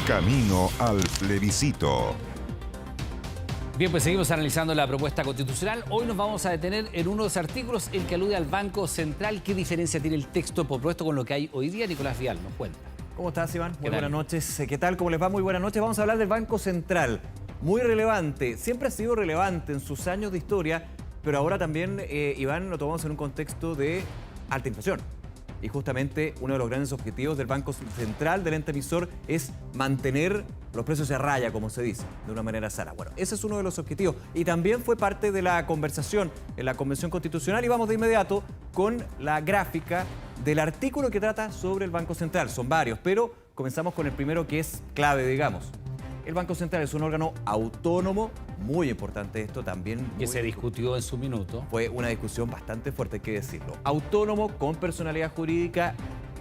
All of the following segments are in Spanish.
Camino al plebiscito. Bien, pues seguimos analizando la propuesta constitucional. Hoy nos vamos a detener en uno de los artículos, el que alude al Banco Central. ¿Qué diferencia tiene el texto propuesto con lo que hay hoy día? Nicolás Vial nos cuenta. ¿Cómo estás, Iván? Muy buenas noches. ¿Qué tal? ¿Cómo les va? Muy buenas noches. Vamos a hablar del Banco Central. Muy relevante. Siempre ha sido relevante en sus años de historia, pero ahora también, Iván, lo tomamos en un contexto de alta inflación. Y justamente uno de los grandes objetivos del Banco Central, del ente emisor, es mantener los precios a raya, como se dice, de una manera sana. Bueno, ese es uno de los objetivos. Y también fue parte de la conversación en la Convención Constitucional. Y vamos de inmediato con la gráfica del artículo que trata sobre el Banco Central. Son varios, pero comenzamos con el primero, que es clave, digamos. El Banco Central es un órgano autónomo, muy importante esto también. Que se discutió en su minuto. Fue una discusión bastante fuerte, hay que decirlo. Autónomo, con personalidad jurídica,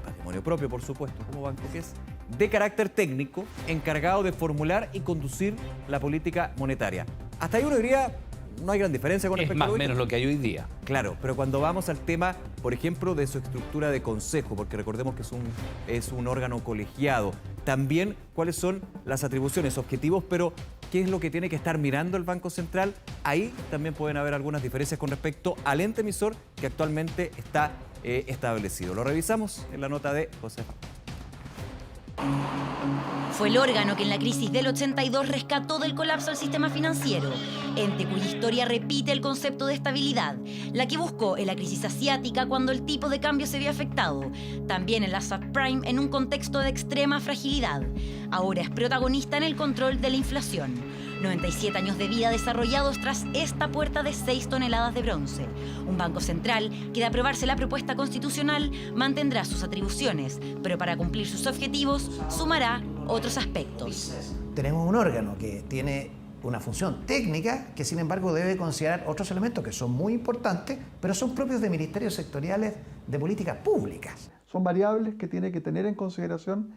patrimonio propio, por supuesto, como banco que es, de carácter técnico, encargado de formular y conducir la política monetaria. Hasta ahí uno diría, no hay gran diferencia con respecto a más o menos lo que hay hoy día. Claro, pero cuando vamos al tema, por ejemplo, de su estructura de consejo, porque recordemos que es un órgano colegiado, también cuáles son las atribuciones, objetivos, pero qué es lo que tiene que estar mirando el Banco Central, ahí también pueden haber algunas diferencias con respecto al ente emisor que actualmente está establecido. Lo revisamos en la nota de José. Fue el órgano que en la crisis del 82 rescató del colapso al sistema financiero, ente cuya historia repite el concepto de estabilidad, la que buscó en la crisis asiática cuando el tipo de cambio se vio afectado, también en la subprime en un contexto de extrema fragilidad. Ahora es protagonista en el control de la inflación. 97 años de vida desarrollados tras esta puerta de 6 toneladas de bronce. Un Banco Central que, de aprobarse la propuesta constitucional, mantendrá sus atribuciones, pero para cumplir sus objetivos sumará otros aspectos. Tenemos un órgano que tiene una función técnica que, sin embargo, debe considerar otros elementos que son muy importantes, pero son propios de ministerios sectoriales de políticas públicas. Son variables que tiene que tener en consideración,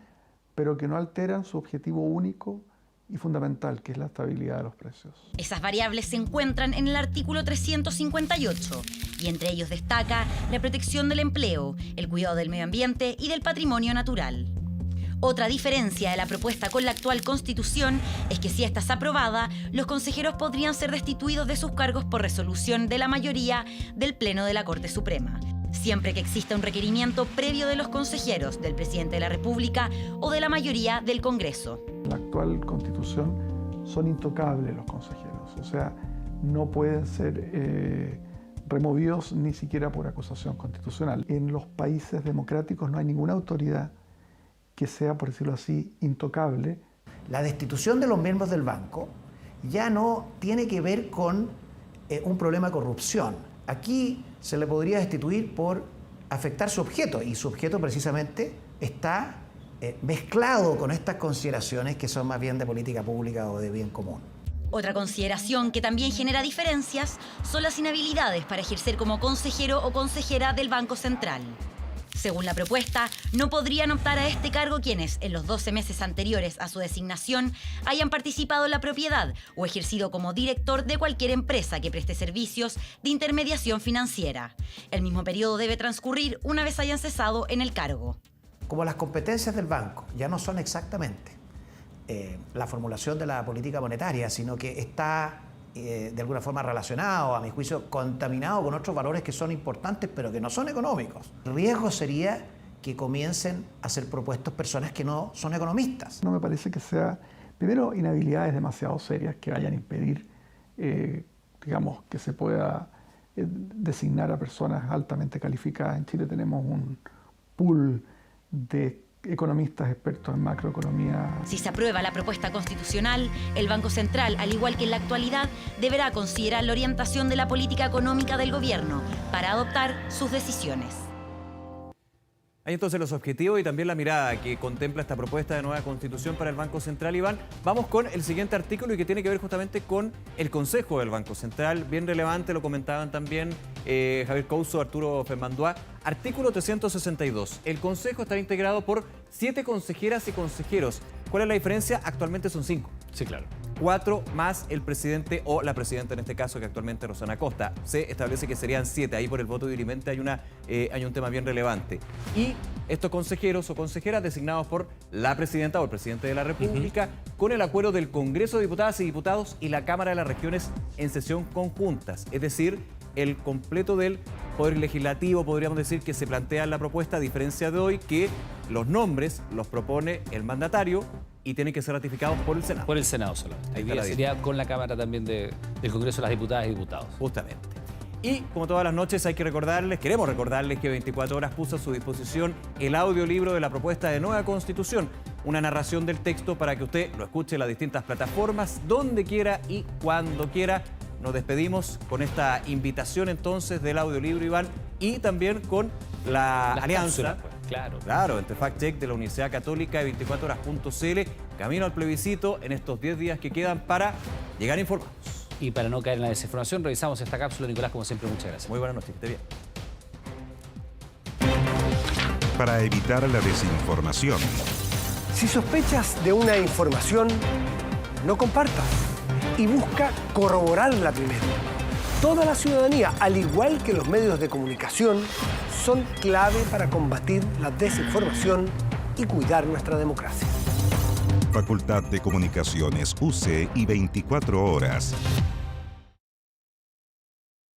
pero que no alteran su objetivo único y fundamental, que es la estabilidad de los precios. Esas variables se encuentran en el artículo 358, y entre ellos destaca la protección del empleo, el cuidado del medio ambiente y del patrimonio natural. Otra diferencia de la propuesta con la actual Constitución es que si esta es aprobada, los consejeros podrían ser destituidos de sus cargos por resolución de la mayoría del Pleno de la Corte Suprema, siempre que exista un requerimiento previo de los consejeros, del presidente de la República o de la mayoría del Congreso. En la actual Constitución son intocables los consejeros, o sea, no pueden ser removidos ni siquiera por acusación constitucional. En los países democráticos no hay ninguna autoridad que sea, por decirlo así, intocable. La destitución de los miembros del banco ya no tiene que ver con un problema de corrupción. Aquí se le podría destituir por afectar su objeto, y su objeto precisamente está mezclado con estas consideraciones que son más bien de política pública o de bien común. Otra consideración que también genera diferencias son las inhabilidades para ejercer como consejero o consejera del Banco Central. Según la propuesta, no podrían optar a este cargo quienes, en los 12 meses anteriores a su designación, hayan participado en la propiedad o ejercido como director de cualquier empresa que preste servicios de intermediación financiera. El mismo periodo debe transcurrir una vez hayan cesado en el cargo. Como las competencias del banco ya no son exactamente la formulación de la política monetaria, sino que está de alguna forma relacionado, a mi juicio, contaminado con otros valores que son importantes, pero que no son económicos. El riesgo sería que comiencen a ser propuestos personas que no son economistas. No me parece que sea, primero, inhabilidades demasiado serias que vayan a impedir, digamos, que se pueda designar a personas altamente calificadas. En Chile tenemos un pool de economistas expertos en macroeconomía. Si se aprueba la propuesta constitucional, el Banco Central, al igual que en la actualidad, deberá considerar la orientación de la política económica del gobierno para adoptar sus decisiones. Hay entonces los objetivos y también la mirada que contempla esta propuesta de nueva constitución para el Banco Central. Iván, vamos con el siguiente artículo y que tiene que ver justamente con el Consejo del Banco Central. Bien relevante, lo comentaban también Javier Couso, Arturo Fermandois. Artículo 362. El Consejo estará integrado por 7 consejeras y consejeros. ¿Cuál es la diferencia? Actualmente son 5. Sí, claro. 4 más el presidente o la presidenta en este caso, que actualmente es Rosana Costa. Se establece que serían 7. Ahí por el voto dirimente hay un tema bien relevante. Y estos consejeros o consejeras designados por la presidenta o el presidente de la República con el acuerdo del Congreso de Diputadas y Diputados y la Cámara de las Regiones en sesión conjuntas. Es decir, el completo del Poder Legislativo, podríamos decir, que se plantea en la propuesta, a diferencia de hoy, que los nombres los propone el mandatario y tienen que ser ratificados por el Senado. Por el Senado solamente. Ahí Hoy está día la sería con la Cámara también del Congreso de las Diputadas y Diputados. Justamente. Y como todas las noches hay que recordarles, queremos recordarles que 24 Horas puso a su disposición el audiolibro de la propuesta de nueva Constitución, una narración del texto para que usted lo escuche en las distintas plataformas, donde quiera y cuando quiera. Nos despedimos con esta invitación entonces del audiolibro, Iván, y también con la alianza. Cápsulas, pues, claro. Claro, entre Fact Check de la Universidad Católica y 24horas.cl, camino al plebiscito en estos 10 días que quedan para llegar informados. Y para no caer en la desinformación, revisamos esta cápsula. Nicolás, como siempre, muchas gracias. Muy buenas noches, que esté bien. Para evitar la desinformación, Si sospechas de una información, no compartas y busca corroborarla primero. Toda la ciudadanía, al igual que los medios de comunicación, son clave para combatir la desinformación y cuidar nuestra democracia. Facultad de Comunicaciones UC y 24 Horas.